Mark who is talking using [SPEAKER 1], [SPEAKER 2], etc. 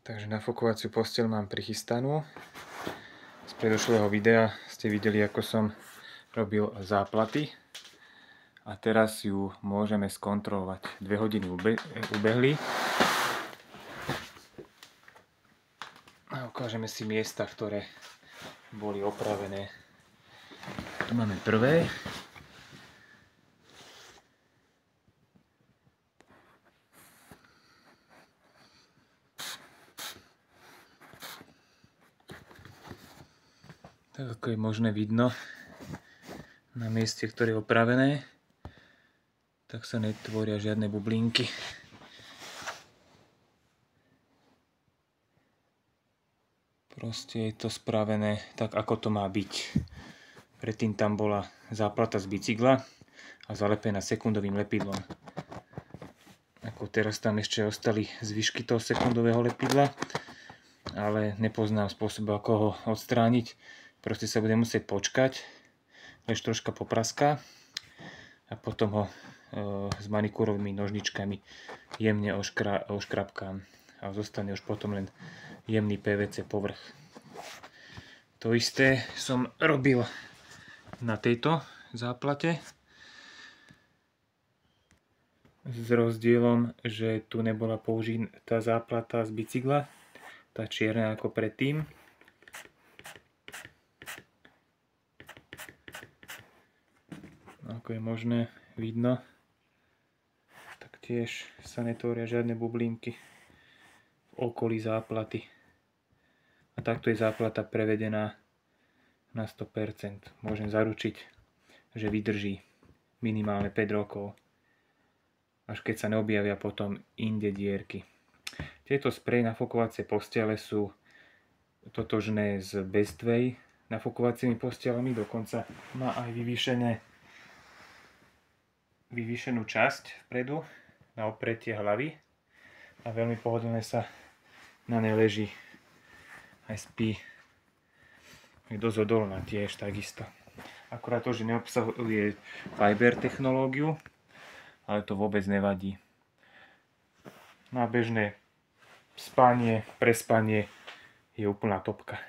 [SPEAKER 1] Takže nafukovaciu posteľ mám prichystanú. Z predošlého videa ste videli, ako som robil záplaty. A teraz ju môžeme skontrolovať. 2 hodiny ubehli. A ukážeme si miesta, ktoré boli opravené. Tu máme prvé. Tak ako je možné vidno, na mieste, ktoré je opravené, tak sa netvoria žiadne bublinky. Proste je to spravené tak, ako to má byť. Predtým tam bola záplata z bicykla a zalepená sekundovým lepidlom. Ako teraz tam ešte ostali zvyšky toho sekundového lepidla, ale nepoznám spôsob, ako ho odstrániť. Proste sa bude musieť počkať, až troška popraská a potom ho s manikúrovými nožničkami jemne oškrapkám a zostane už potom len jemný PVC povrch. To isté som robil na tejto záplate s rozdielom, že tu nebola použitá záplata z bicykla, tá čierna ako predtým. Ako je možné vidno, tak tiež sa netvoria žiadne bublinky v okolí záplaty. A takto je záplata prevedená na 100%. Môžem zaručiť, že vydrží minimálne 5 rokov, až keď sa neobjavia potom inde dierky. Tieto sprej nafukovacie postele sú totožné s Bestway nafukovacími postelami, dokonca má aj vyvýšenú časť vpredu na opretie hlavy a veľmi pohodlne sa na nej leží aj spí. Je dosť odolná tiež takisto. Akurát to, že neobsahuje fiber technológiu, ale to vôbec nevadí. Na bežné spanie, prespanie je úplná topka.